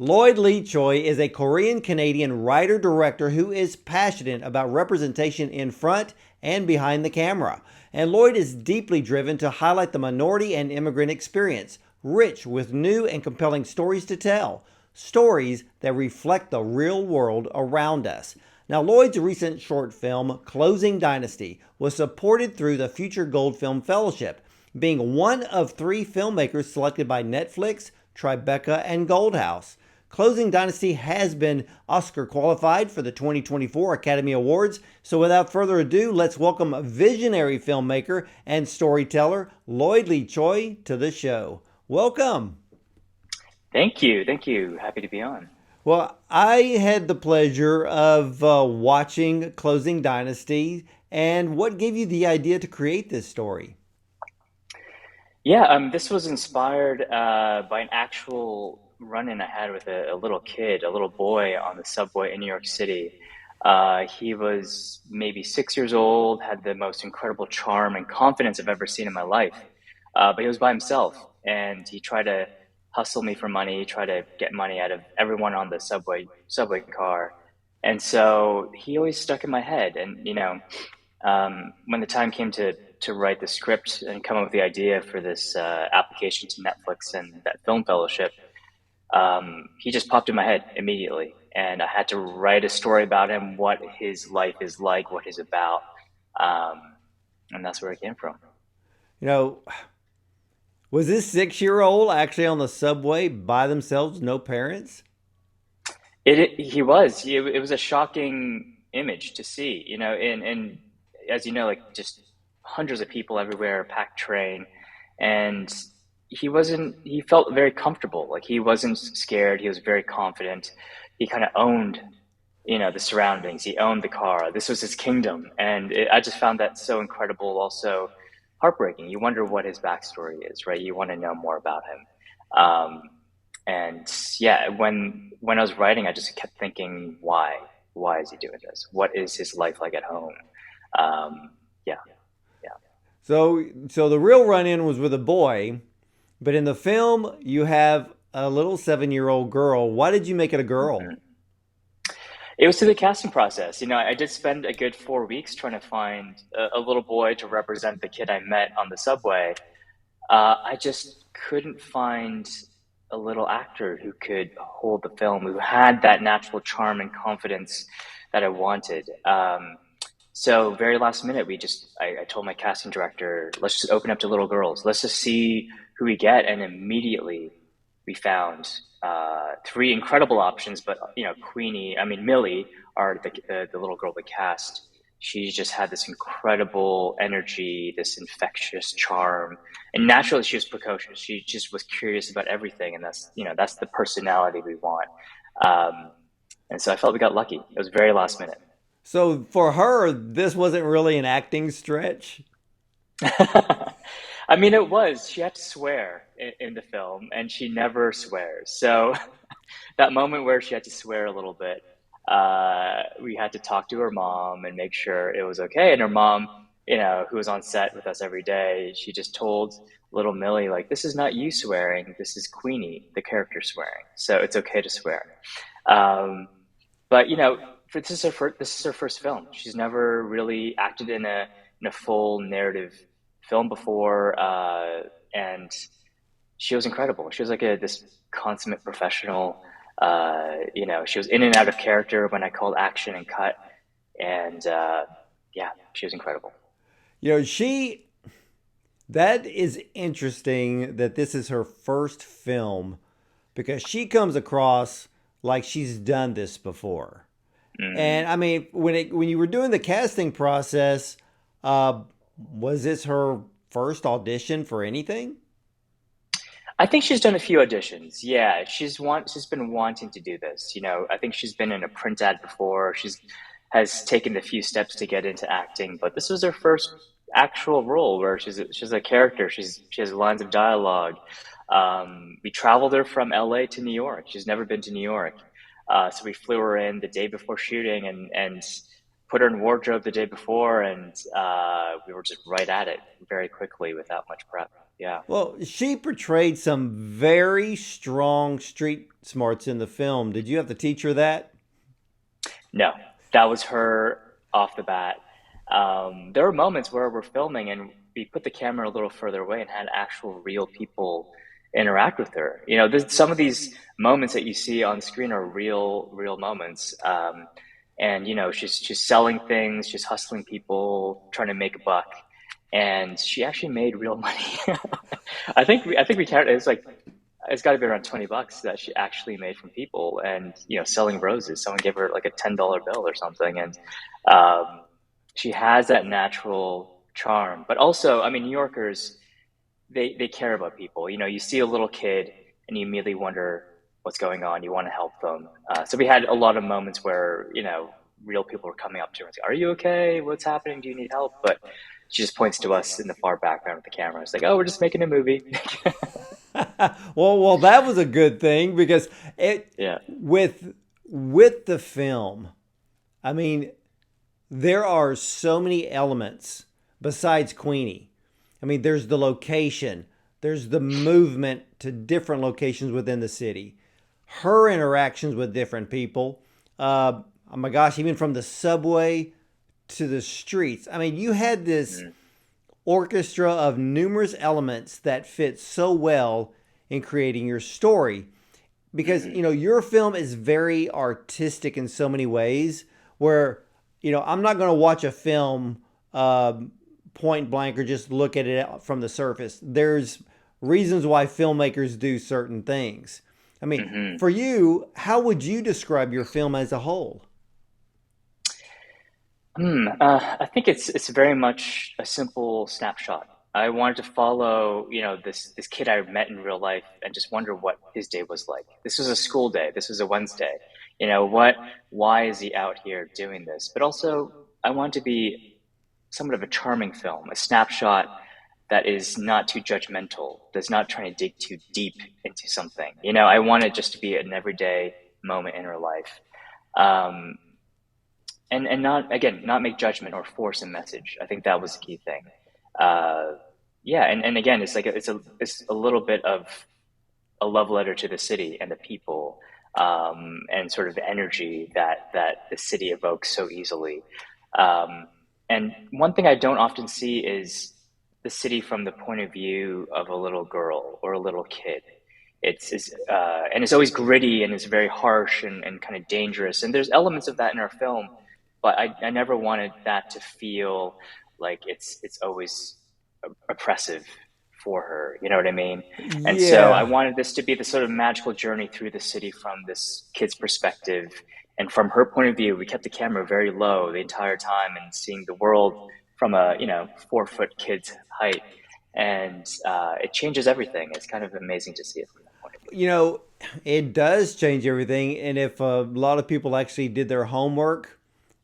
Lloyd Lee Choi is a Korean Canadian writer director who is passionate about representation in front and behind the camera. And Lloyd is deeply driven to highlight the minority and immigrant experience, rich with new and compelling stories to tell, stories that reflect the real world around us. Now, Lloyd's recent short film, Closing Dynasty, was supported through the Future Gold Film Fellowship, being one of three filmmakers selected by Netflix, Tribeca, and Goldhouse. Closing Dynasty has been Oscar qualified for the 2024 Academy Awards. So without further ado, let's welcome visionary filmmaker and storyteller Lloyd Lee Choi to the show. Welcome. Thank you. Thank you. Happy to be on. Well, I had the pleasure of watching Closing Dynasty, and what gave you the idea to create this story? Yeah, this was inspired by an actual run-in I had with a little kid, a little boy on the subway in New York City. He was maybe 6 years old, had the most incredible charm and confidence I've ever seen in my life. But he was by himself, and he tried to hustle me for money, try to get money out of everyone on the subway car. And so he always stuck in my head. And when the time came to write the script and come up with the idea for this application to Netflix and that film fellowship, he just popped in my head immediately, and I had to write a story about him, what his life is like, what he's about, um, and that's where it came from. You know, was this 6-year old actually on the subway by themselves, no parents? He was. It was a shocking image to see, and as you know, like just hundreds of people everywhere, packed train, and he wasn't. He felt very comfortable. Like he wasn't scared. He was very confident. He kind of owned, the surroundings. He owned the car. This was his kingdom, and I just found that so incredible. Also, heartbreaking. You wonder what his backstory is, right? You want to know more about him. And yeah, when I was writing, I just kept thinking, why? Why is he doing this? What is his life like at home? Yeah, yeah. So the real run-in was with a boy, but in the film you have a little 7-year-old girl. Why did you make it a girl? Mhm. It was through the casting process. I did spend a good 4 weeks trying to find a little boy to represent the kid I met on the subway. I just couldn't find a little actor who could hold the film, who had that natural charm and confidence that I wanted. So very last minute, I told my casting director, let's just open up to little girls. Let's just see who we get. And immediately we found three incredible options. But Millie, the little girl we cast. She just had this incredible energy, this infectious charm, and naturally she was precocious. She just was curious about everything, and that's the personality we want. Um, and so I felt we got lucky. It was very last minute. So for her, this wasn't really an acting stretch. I mean, it was. She had to swear in the film, and she never swears. So that moment where she had to swear a little bit, we had to talk to her mom and make sure it was okay. And her mom, who was on set with us every day, she just told little Millie, like, this is not you swearing, this is Queenie, the character, swearing. So it's okay to swear. Um, but this is her first film. She's never really acted in a full narrative film before, and she was incredible. She was like this consummate professional. She was in and out of character when I called action and cut, and yeah, she was incredible. You know, she that is interesting that this is her first film because she comes across like she's done this before. Mm. And I mean, when you were doing the casting process, uh, was this her first audition for anything? I think she's done a few auditions. Yeah, she's been wanting to do this. I think she's been in a print ad before. She's has taken a few steps to get into acting, but this was her first actual role where she's a character. She has lines of dialogue. We traveled her from LA to New York. She's never been to New York, so we flew her in the day before shooting and put her in wardrobe the day before, and we were just right at it very quickly without much prep. Yeah. Well, she portrayed some very strong street smarts in the film. Did you have to teach her that? No, that was her off the bat. There were moments where we're filming and we put the camera a little further away and had actual real people interact with her. You know, some of these moments that you see on screen are real moments. And you know, she's selling things, she's hustling people, trying to make a buck, and she actually made real money. I think we counted. It's like it's got to be around $20 that she actually made from people, and you know, selling roses. Someone gave her like a $10 bill or something, and um, she has that natural charm. But also, I mean, New Yorkers, they care about people. You know, you see a little kid and you immediately wonder what's going on. You want to help them. So we had a lot of moments where, you know, real people were coming up to her and saying, "Are you okay? What's happening? Do you need help?" But she just points to us in the far background with the camera. It's like, "Oh, we're just making a movie." Well, that was a good thing because it Yeah. with the film. I mean, there are so many elements besides Queenie. I mean, there's the location, there's the movement to different locations within the city, her interactions with different people. Oh my gosh, even from the subway to the streets. I mean, you had this Mm. orchestra of numerous elements that fit so well in creating your story because Hmm. your film is very artistic in so many ways where I'm not going to watch a film point blank or just look at it from the surface. There's reasons why filmmakers do certain things. I mean, Hmm. for you, how would you describe your film as a whole? I think it's very much a simple snapshot. I wanted to follow, you know, this kid I met in real life and just wonder what his day was like. This was a school day. This was a Wednesday. You know, why is he out here doing this? But also, I want to be somewhat of a charming film, a snapshot that is not too judgmental, that's not trying to dig too deep into something. You know, I want it just to be an everyday moment in her life. Um, and not, again, not make judgment or force a message. I think that was the key thing. Uh, yeah, and again, it's like it's a little bit of a love letter to the city and the people, and sort of the energy that the city evokes so easily. Um, and one thing I don't often see is the city from the point of view of a little girl or a little kid. And it's always gritty and it's very harsh and kind of dangerous. And there's elements of that in our film, but I never wanted that to feel like it's always oppressive for her. You know what I mean? And so I Yeah. wanted this to be the sort of magical journey through the city from this kid's perspective. And from her point of view, we kept the camera very low the entire time and seeing the world from a, you know, 4 foot kid's height. And it changes everything. It's kind of amazing to see it from that point of view. You know, it does change everything. And if a lot of people actually did their homework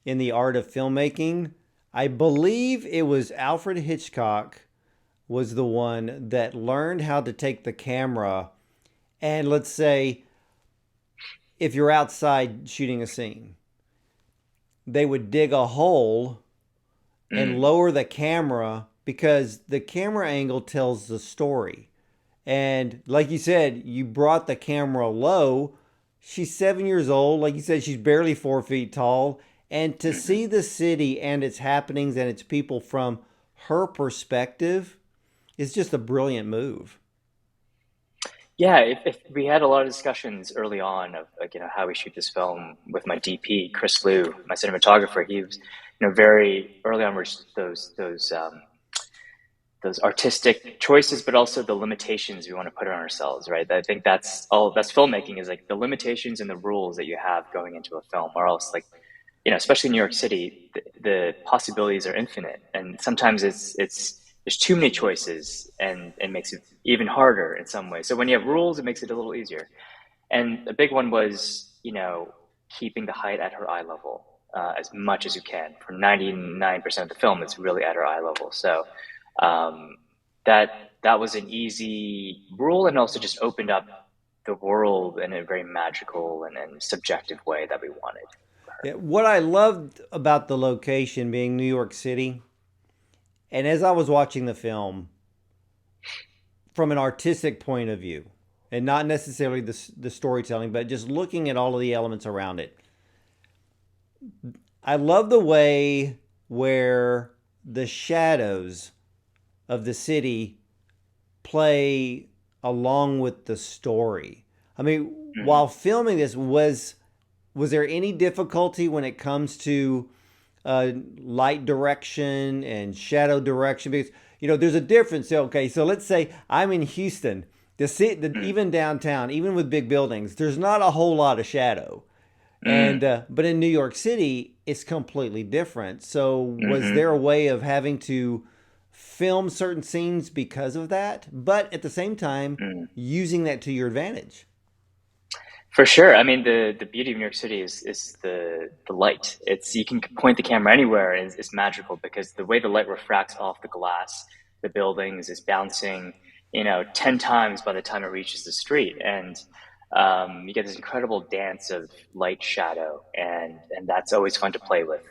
in the art of filmmaking, I believe it was Alfred Hitchcock was the one that learned how to take the camera and let's say if you're outside shooting a scene, they would dig a hole and Mm, lower the camera because the camera angle tells the story. And like you said, you brought the camera low. She's 7 years old. Like you said, she's barely 4 feet tall. And to mhm. see the city and its happenings and its people from her perspective is just a brilliant move. Yeah, if we had a lot of discussions early on of like, you know, how we shoot this film with my DP, Chris Liu, my cinematographer. He was, you know, very early on were those artistic choices, but also the limitations we want to put on ourselves, right? I think that's filmmaking is like the limitations and the rules that you have going into a film, or else like, you know, especially in New York City, the possibilities are infinite, and sometimes it's there's too many choices, and it makes it even harder in some ways. So when you have rules, it makes it a little easier. And a big one was, you know, keeping the height at her eye level as much as you can. For 99% of the film, it's really at her eye level. So um, that was an easy rule, and also just opened up the world in a very magical and subjective way that we wanted. Yeah, what I loved about the location being New York City, and as I was watching the film, from an artistic point of view, and not necessarily the storytelling, but just looking at all of the elements around it. I love the way where the shadows of the city play along with the story. I mean, Mhm. while filming this, was there any difficulty when it comes to light direction and shadow direction? Because there's a difference. Okay, so let's say I'm in Houston, Mm. even downtown, even with big buildings, there's not a whole lot of shadow. Mm. And but in New York City, it's completely different. So was there Hmm. a way of having to film certain scenes because of that, but at the same time Mm. using that to your advantage? For sure. I mean, the beauty of New York City is the light. It's you can point the camera anywhere, and it's magical because the way the light refracts off the glass, the buildings is bouncing, 10 times by the time it reaches the street, and you get this incredible dance of light shadow, and that's always fun to play with,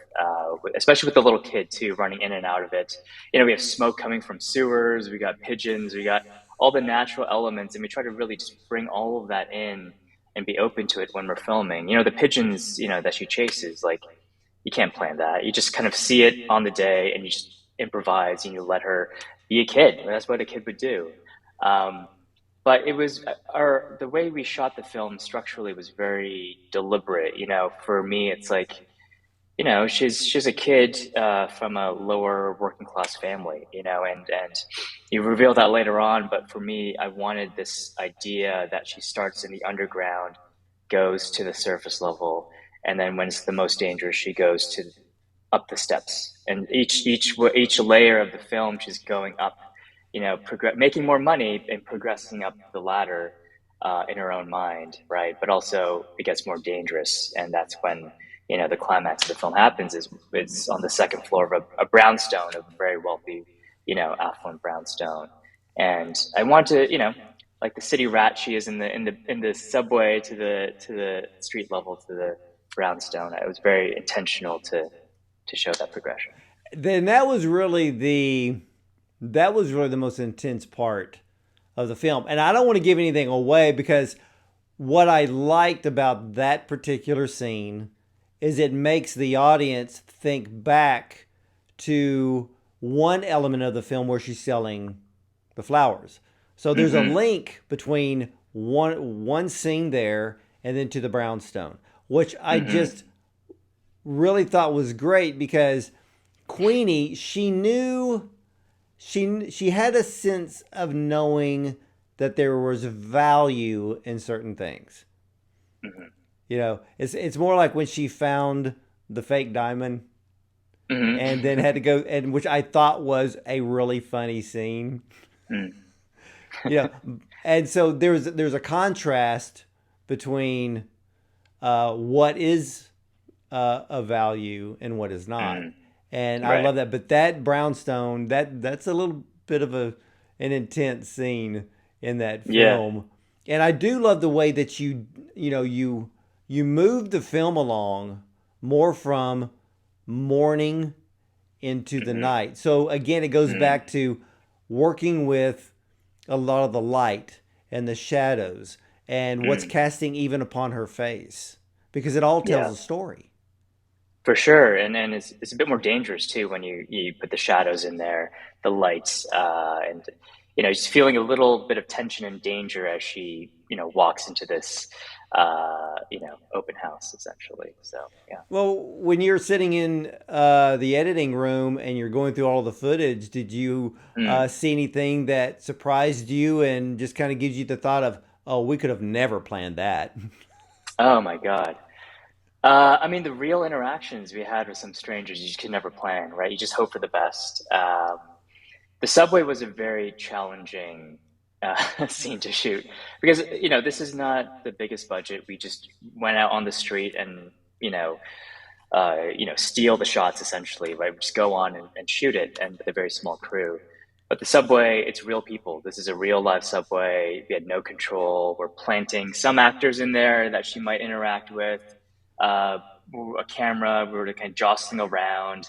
especially with the little kid too, running in and out of it. We have smoke coming from sewers, we got pigeons, we got all the natural elements, and we try to really just bring all of that in and be open to it when we're filming. The pigeons, that she chases, like you can't plan that. You just kind of see it on the day and you just improvise and you let her be a kid. That's what a kid would do. Um, but it was the way we shot the film structurally was very deliberate. For me, it's like she's a kid from a lower working class family, and you reveal that later on. But for me, I wanted this idea that she starts in the underground, goes to the surface level, and then when it's the most dangerous, she goes to up the steps. And each layer of the film, she's going up, making more money and progressing up the ladder in her own mind, right? But also it gets more dangerous, and that's when the climax of the film happens. Is it's on the second floor of a brownstone of a very wealthy, affluent brownstone, and I want to, like the city rat she is in the subway to the street level to the brownstone. It was very intentional to show that progression. Then that was really the most intense part of the film. And I don't want to give anything away because what I liked about that particular scene is it makes the audience think back to one element of the film where she's selling the flowers. So there's a Mm-hmm. link between one scene there and then to the brownstone, which I Mm-hmm. just really thought was great because Queenie, she knew she had a sense of knowing that there was value in certain things. Mm-hmm. It's more like when she found the fake diamond and then Mm-hmm. had to go, and which I thought was a really funny scene. Mm. You know, and so there's a contrast between what is of value and what is not, Mm. and I Right. love that. But that brownstone, that's a little bit of an intense scene in that Yeah. film, and I do love the way that you move the film along more from morning into the Mm-hmm. night. So again, it goes Mm. back to working with a lot of the light and the shadows and what's Mm. casting even upon her face because it all tells Yeah. a story. For sure, and it's a bit more dangerous too when you put the shadows in there, the lights, and just feeling a little bit of tension and danger as she walks into this open house essentially. So yeah. Well, when you're sitting in the editing room and you're going through all the footage, did you Mm. see anything that surprised you and just kind of gives you the thought of, oh, we could have never planned that? Oh my God. I mean, the real interactions we had with some strangers you just could never plan, right? You just hope for the best. The subway was a very challenging scene to shoot because this is not the biggest budget. We just went out on the street and steal the shots essentially, right? We just go on and shoot it, and with a very small crew. But the subway, it's real people. This is a real live subway. We had no control. We're planting some actors in there that she might interact with. Uh, a camera. We were kind of jostling around,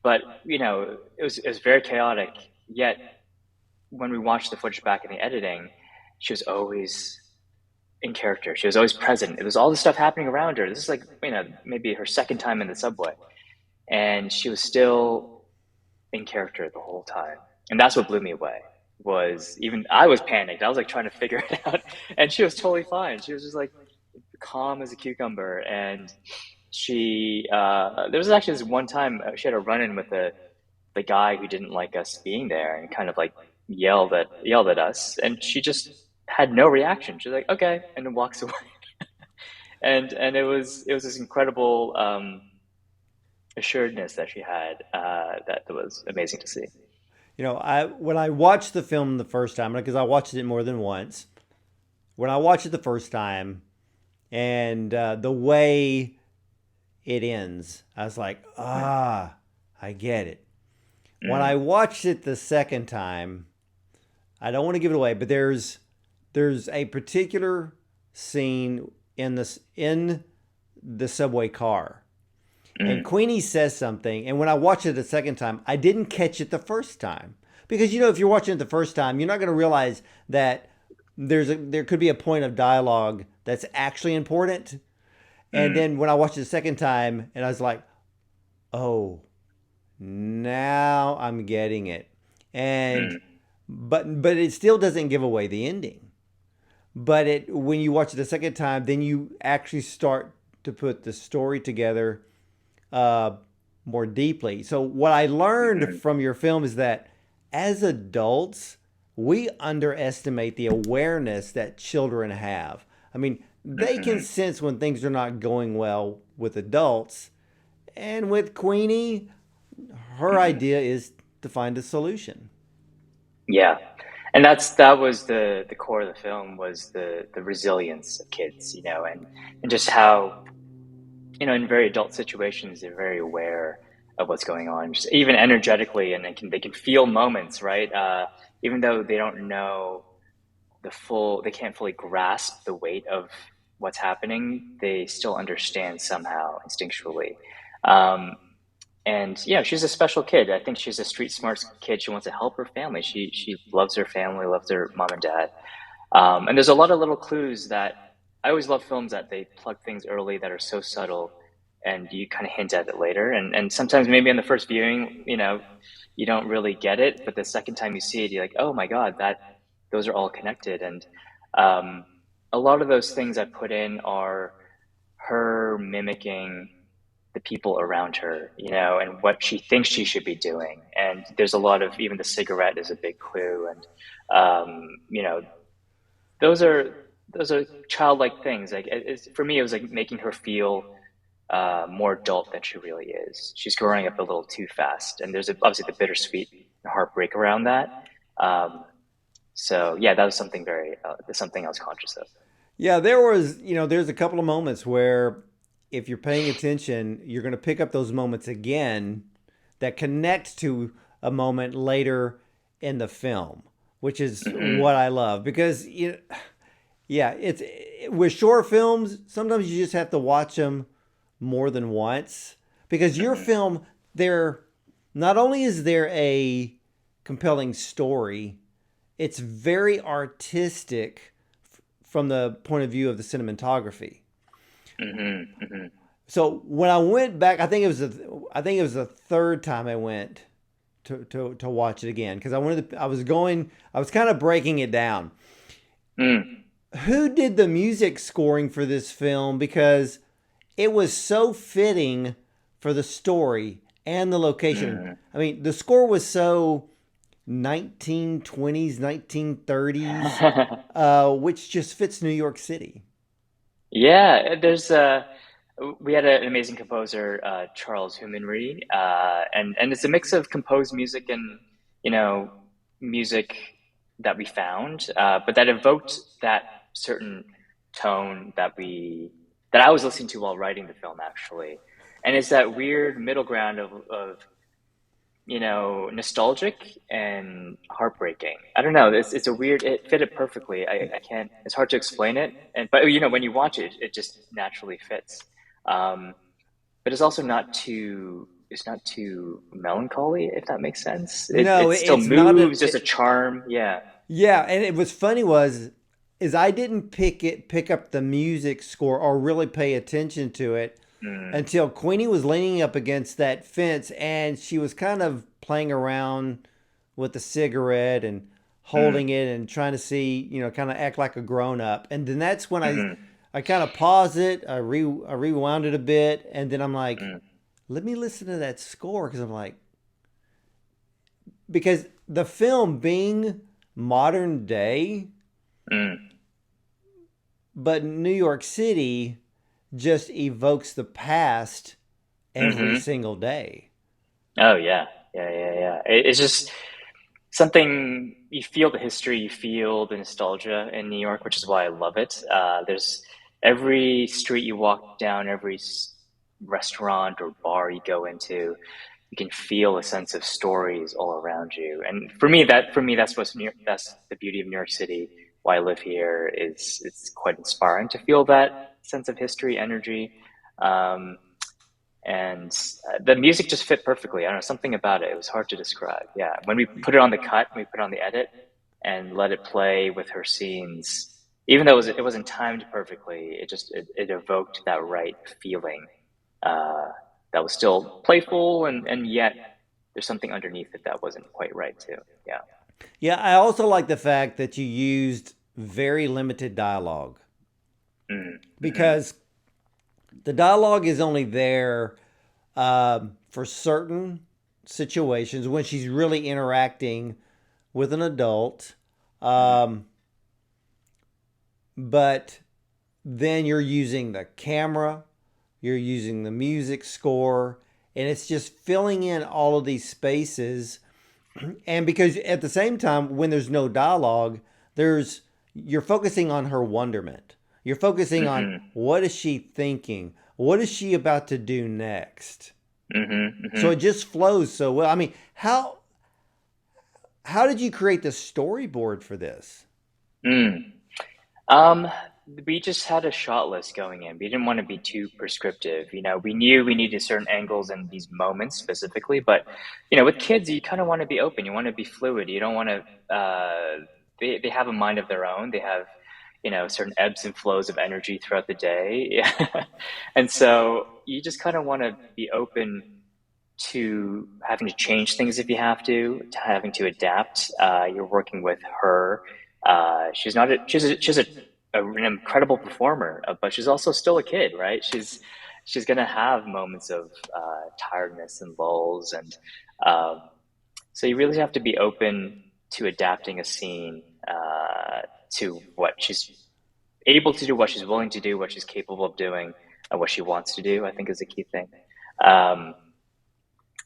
but it was very chaotic. Yet when we watched the footage back in the editing, she was always in character. She was always present. It was all the stuff happening around her. This is like, maybe her second time in the subway. And she was still in character the whole time. And that's what blew me away. Was even I was panicked. I was like trying to figure it out. And she was totally fine. She was just like calm as a cucumber. And there was actually this one time she had a run in with the guy who didn't like us being there and kind of like yelled at us, and she just had no reaction. She's like, okay, and then walks away. And it was this incredible assuredness that she had, that was amazing to see. I when I watched the film the first time, because I watched it more than once. When I watched it the first time, and the way it ends, I was like, I get it. When I watched it the second time, I don't want to give it away, but there's a particular scene in the subway car, and Queenie says something, and when I watched it the second time, I didn't catch it the first time, because if you're watching it the first time, you're not going to realize that there could be a point of dialogue that's actually important. And then when I watched it the second time, and I was like, oh, now I'm getting it. And but it still doesn't give away the ending. But when you watch it the second time, then you actually start to put the story together more deeply. So what I learned from your film is that as adults, we underestimate the awareness that children have. I mean, they can sense when things are not going well with adults. And with Queenie, her idea is to find a solution. Yeah. And that was the core of the film, was the resilience of kids, and just how, in very adult situations, they're very aware of what's going on, just even energetically, and they can feel moments, right? Even though they don't know they can't fully grasp the weight of what's happening, they still understand somehow instinctually. Um, and she's a special kid. I think she's a street smart kid. She wants to help her family. She loves her family, loves her mom and dad. And there's a lot of little clues that I always love films that they plug things early that are so subtle, and you kind of hint at it later. And sometimes maybe on the first viewing, you don't really get it, but the second time you see it, you're like, oh my God, those are all connected. And um, a lot of those things I put in are her mimicking the people around her, and what she thinks she should be doing. And there's a lot of, even the cigarette is a big clue. And those are those are childlike things. Like for me, it was like making her feel more adult than she really is. She's growing up a little too fast, and there's obviously the bittersweet heartbreak around that. Um, so yeah, that was something I was conscious of. Yeah, there's a couple of moments where if you're paying attention, you're going to pick up those moments again that connect to a moment later in the film, which is Hmm. what I love because yeah, with short films, sometimes you just have to watch them more than once because your Hmm. film there not only is there a compelling story, it's very artistic from the point of view of the cinematography. Hmm. Hmm. So when I went back, I think it was the third time I went to watch it again because I was kind of breaking it down. Mm. Who did the music scoring for this film? Because it was so fitting for the story and the location. Mm. I mean, the score was so 1920s, 1930s, which just fits New York City. Yeah, we had an amazing composer, Charles Humanry, and it's a mix of composed music and you know music that we found, but that evoked that certain tone that I was listening to while writing the film, actually. And it's that weird middle ground of nostalgic and heartbreaking. I don't know. It fit it perfectly. I can't, it's hard to explain it. But when you watch it, it just naturally fits. Um, but it's also not too it's not too melancholy, if that makes sense. No, It still it's not moves. There's a it, charm. Yeah. yeah, and it was funny was is I didn't pick up the music score or really pay attention to it Mm, until Queenie was leaning up against that fence and she was kind of playing around with a cigarette and mm, holding it and trying to see, kind of act like a grown up. And then that's when mm, I kind of paused it, I rewound it a bit, and then I'm like, mm, let me listen to that score because I'm like, because the film being modern day, mm, but New York City just evokes the past every mm-hmm. single day. Oh yeah, yeah, yeah, yeah. It's just something you feel the history, you feel the nostalgia in New York, which is why I love it. There's every street you walk down, every restaurant or bar you go into, you can feel a sense of stories all around you. And for me, that's that's the beauty of New York City. Why I live here is it's quite inspiring to feel that sense of history, energy. Um, and the music just fit perfectly. I don't know, something about it. It was hard to describe. Yeah, when we put it on the cut, we put it on the edit, and let it play with her scenes. Even though it wasn't timed perfectly, it evoked that right feeling. Uh, that was still playful, and yet there's something underneath it that wasn't quite right too. Yeah. Yeah, I also like the fact that you used very limited dialogue Mm, mm-hmm, because the dialogue is only there for certain situations when she's really interacting with an adult. mm-hmm, Um, but then you're using the camera, you're using the music score, and it's just filling in all of these spaces. And because at the same time, when there's no dialogue, there's you're focusing on her wonderment. You're focusing on mm-hmm, what is she thinking? What is she about to do next? mm-hmm, So it mm-hmm. just flows so well. I mean, how did you create the storyboard for this? Mm. Um, we just had a shot list going in. We didn't want to be too prescriptive. We knew we needed certain angles in these moments specifically, but with kids, you kind of want to be open. You want to be fluid. You don't want to. They have a mind of their own. They have certain ebbs and flows of energy throughout the day, and so you just kind of want to be open to having to change things if you have to having to adapt. You're working with her. She's not a, an incredible performer, but she's also still a kid, right? She's gonna have moments of tiredness and lulls, and um, so you really have to be open to adapting a scene to what she's able to do, what she's willing to do, what she's capable of doing, and what she wants to do. I think is a key thing. Um,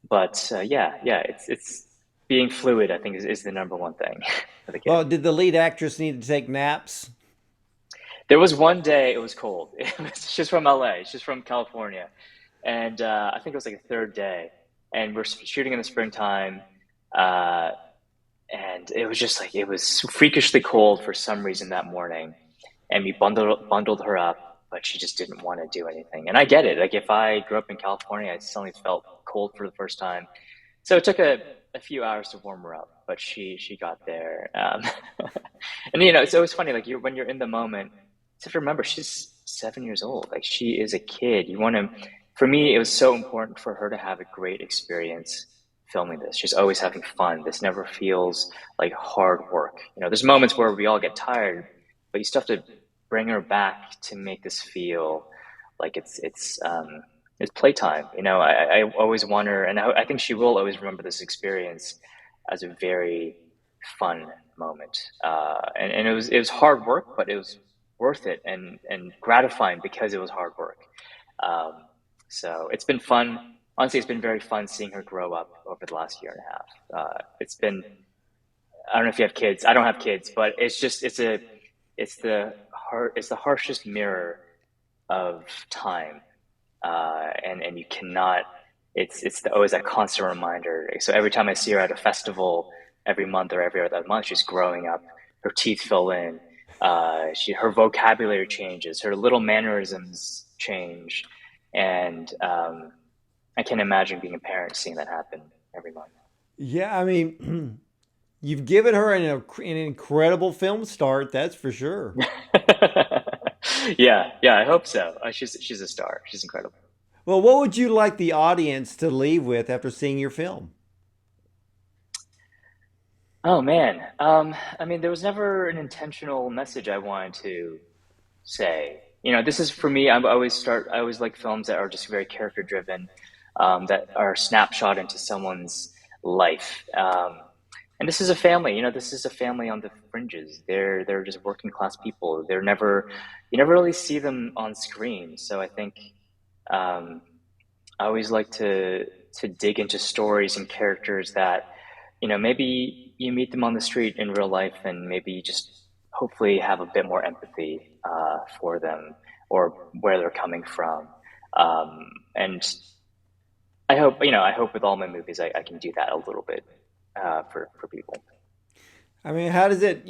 but yeah, yeah, it's being fluid. I think is the number one thing for the kid. Well, did the lead actress need to take naps? There was one day it was cold. She's from LA. She's from California, and I think it was like a third day, and we're shooting in the springtime, uh, and it was just like it was freakishly cold for some reason that morning, and we bundled her up, but she just didn't want to do anything. And I get it. Like if I grew up in California, I suddenly felt cold for the first time. So it took a few hours to warm her up, but she got there. And it's always funny. Like when you're in the moment, you have to remember she's 7 years old. Like she is a kid. You want to. For me, it was so important for her to have a great experience filming this. She's always having fun. This never feels like hard work. There's moments where we all get tired, but you still have to bring her back to make this feel like it's playtime. I always want her, and I think she will always remember this experience as a very fun moment. And it was hard work, but it was worth it and gratifying because it was hard work. Um, so it's been fun. Honestly, it's been very fun seeing her grow up over the last year and a half. It's been I don't know if you have kids. I don't have kids, but it's the harshest mirror of time, and you cannot. Always that constant reminder. So every time I see her at a festival, every month or every other month, she's growing up. Her teeth fill in. Her vocabulary changes. Her little mannerisms change, and I can't imagine being a parent seeing that happen every month. Yeah, I mean, you've given her an incredible film start, that's for sure. Yeah, yeah, I hope so. She's a star. She's incredible. Well, what would you like the audience to leave with after seeing your film? Oh man, I mean, there was never an intentional message I wanted to say. You know, this is for me. I always like films that are just very character driven, that are a snapshot into someone's life. And this is a family. You know, this is a family on the fringes. They're just working class people. They're never You never really see them on screen. So I think um, I always like to dig into stories and characters that, you know, maybe you meet them on the street in real life, and maybe you just hopefully have a bit more empathy for them or where they're coming from. And I hope with all my movies I can do that a little bit for people. I mean, how does it,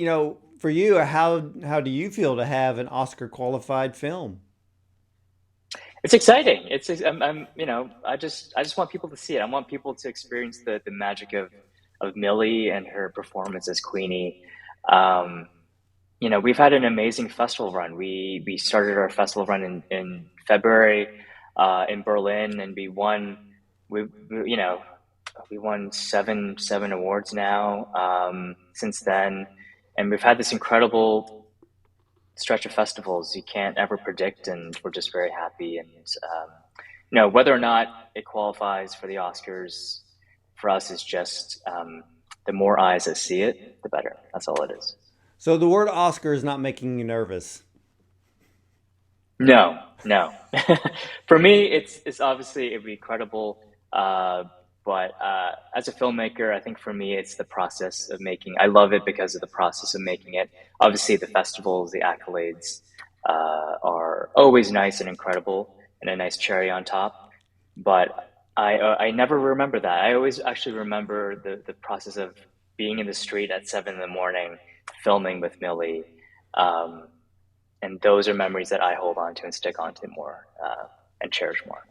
for you, how do you feel to have an Oscar qualified film? It's exciting. I just want people to see it. I want people to experience the magic of Millie and her performance as Queenie. Um, you know, we've had an amazing festival run. We started our festival run in February in Berlin, and we you know we won seven awards now since then, and we've had this incredible stretch of festivals you can't ever predict, and we're just very happy. And whether or not it qualifies for the Oscars for us is just the more eyes that see it, the better. That's all it is. So the word Oscar is not making you nervous. No, no. For me, it's obviously it'd be incredible. But as a filmmaker, I think for me, it's the process of making. I love it because of the process of making it. Obviously, the festivals, the accolades are always nice and incredible, and a nice cherry on top. But I never remember that. I always actually remember the process of being in the street at 7 in the morning, filming with Millie. Um, and those are memories that I hold on to and stick on to more and cherish more.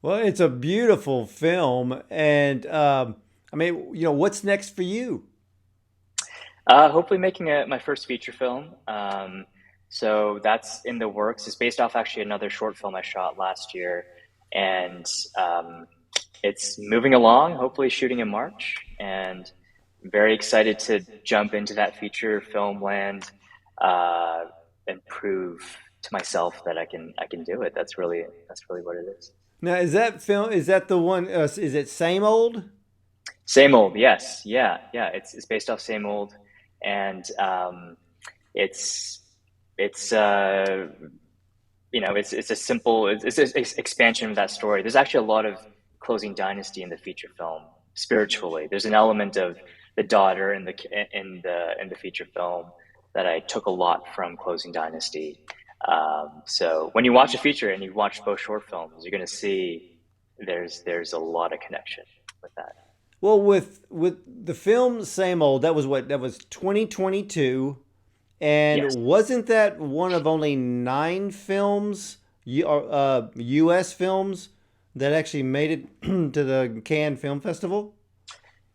Well, it's a beautiful film, and I mean, what's next for you? Hopefully, making my first feature film. So that's in the works. It's based off actually another short film I shot last year, and it's moving along. Hopefully, shooting in March, and very excited to jump into that feature film land uh, and prove to myself that I can do it. That's really what it is. Now, is that film? Is that the one? Is it same old? Same old, yes, yeah, yeah. It's based off same old, and it's it's it's a simple it's an expansion of that story. There's actually a lot of closing Dynasty in the feature film spiritually. There's an element of the daughter in the feature film that I took a lot from closing Dynasty. So when you watch a feature and you watch both short films, you're going to see there's a lot of connection with that. Well, with the film Same Old, that was 2022, Yes. and wasn't that one of only nine films, U.S. films that actually made it to the Cannes Film Festival?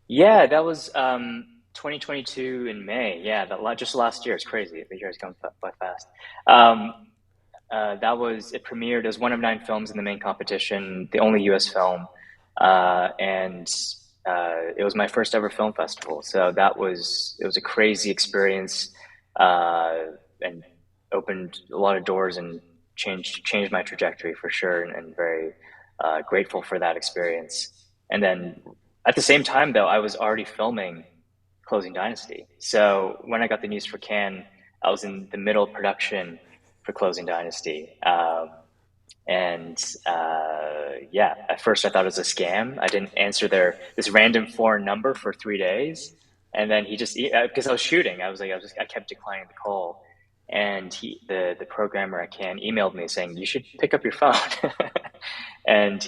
Yeah, that was 2022 in May. Yeah, just last year. It's crazy. The year has gone by fast. Um, that was it premiered as one of nine films in the main competition, the only U.S. film, and it was my first ever film festival. So it was a crazy experience, and opened a lot of doors and changed my trajectory for sure, and very grateful for that experience. And then at the same time, though, I was already filming Closing Dynasty. So when I got the news for Cannes, I was in the middle of production for Closing Dynasty. And yeah, at first I thought it was a scam. I didn't answer this random foreign number for 3 days, and then he just because I was shooting, I kept declining the call, and the programmer at Cannes emailed me saying you should pick up your phone, and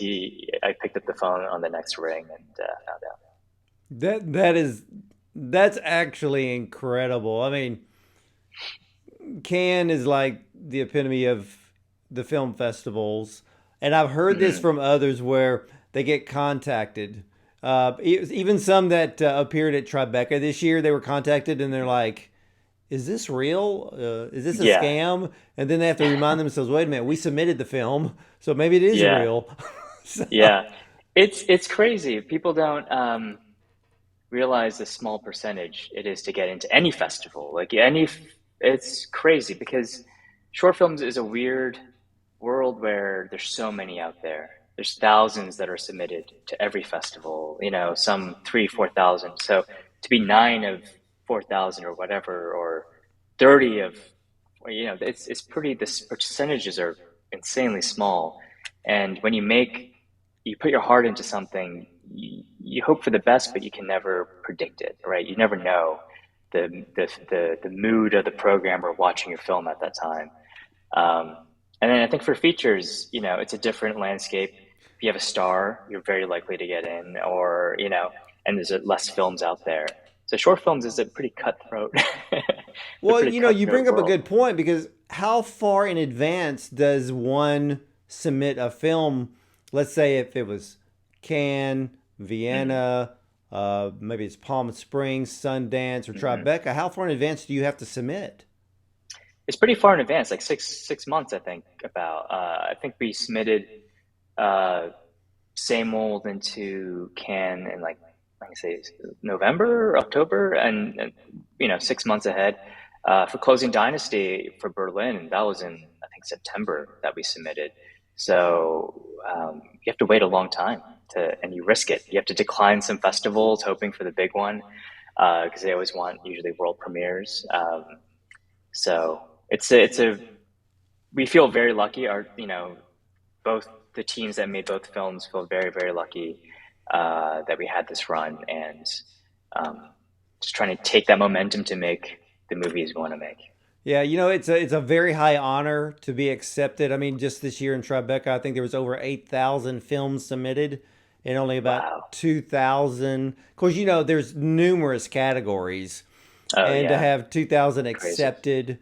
I picked up the phone on the next ring and found out. That's actually incredible. I mean, Cannes is like the epitome of the film festivals, and I've heard this Mhm. from others where they get contacted. Even some that appeared at Tribeca this year, they were contacted and they're like, is this real? Is this a Yeah. scam? And then they have to remind themselves, wait a minute, we submitted the film, so maybe it is Yeah. real. So, Yeah. It's crazy. People don't realize the small percentage it is to get into any festival. It's crazy because short films is a weird world where there's so many out there. There's thousands that are submitted to every festival, some three, 4,000. So to be nine of 4,000 or whatever, or 30 of, it's pretty, the percentages are insanely small. And when you put your heart into something, you hope for the best, but you can never predict it, right? You never know the mood of the programmer watching your film at that time. Um, and then I think for features, it's a different landscape. If you have a star, you're very likely to get in, or and there's less films out there. So short films is a pretty cutthroat. It's a well, pretty you cutthroat bring up a world. good point because how far in advance does one submit a film? Let's say if it was Cannes, Hmm. Vienna, maybe it's Palm Springs, Sundance, or Hmm. Tribeca. How far in advance do you have to submit? It's pretty far in advance, like six months, I think. I think we submitted uh, same old into Cannes in like I say November, October, and 6 months ahead. For closing Dynasty for Berlin, that was in I think September that we submitted. So you have to wait a long time and you risk it. You have to decline some festivals, hoping for the big one, because they always want usually world premieres. So it's a we feel very lucky. Both the teams that made both films feel very, very lucky that we had this run and um, just trying to take that momentum to make the movies we want to make. Yeah, it's a very high honor to be accepted. I mean, just this year in Tribeca, I think there was over 8,000 films submitted and only about Wow. 2,000. Of course, there's numerous categories, Oh and to yeah. have 2,000 Crazy. accepted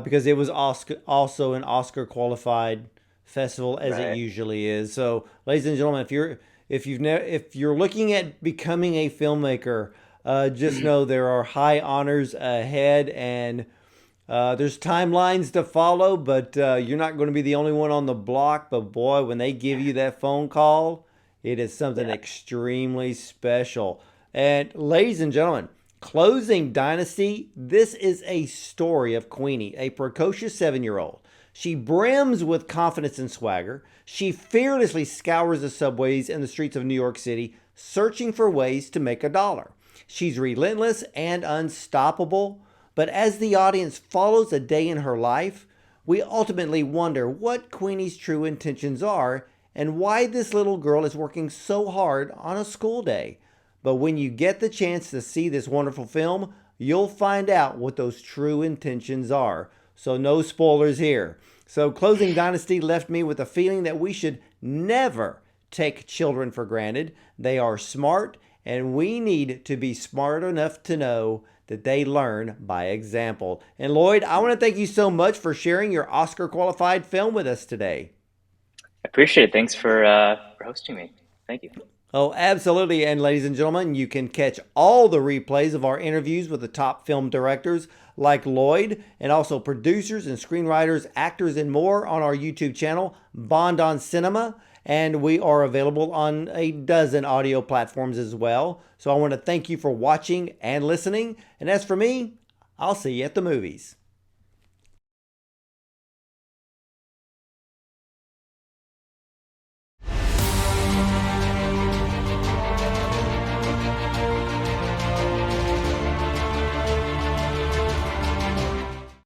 because it was also an Oscar qualified festival as it Right. usually is. So, ladies and gentlemen, if you're looking at becoming a filmmaker, just know there are high honors ahead and there's timelines to follow, but you're not going to be the only one on the block. But boy, when they give you that phone call, it is something Yeah. extremely special. And ladies and gentlemen, closing Dynasty, this is a story of Queenie, a precocious 7 year old. She brims with confidence and swagger. She fearlessly scours the subways and the streets of New York City, searching for ways to make a dollar. She's relentless and unstoppable. But as the audience follows a day in her life, we ultimately wonder what Queenie's true intentions are and why this little girl is working so hard on a school day. But when you get the chance to see this wonderful film, you'll find out what those true intentions are. So, no spoilers here. So, Closing Dynasty left me with a feeling that we should never take children for granted. They are smart, and we need to be smart enough to know that they learn by example. And Lloyd, I want to thank you so much for sharing your Oscar qualified film with us today. Appreciate it. Thanks for hosting me. Thank you. Oh, absolutely. And ladies and gentlemen, you can catch all the replays of our interviews with the top film directors like Lloyd and also producers and screenwriters, actors, and more on our YouTube channel, Bond on Cinema. And we are available on a dozen audio platforms as well. So I want to thank you for watching and listening. And as for me, I'll see you at the movies.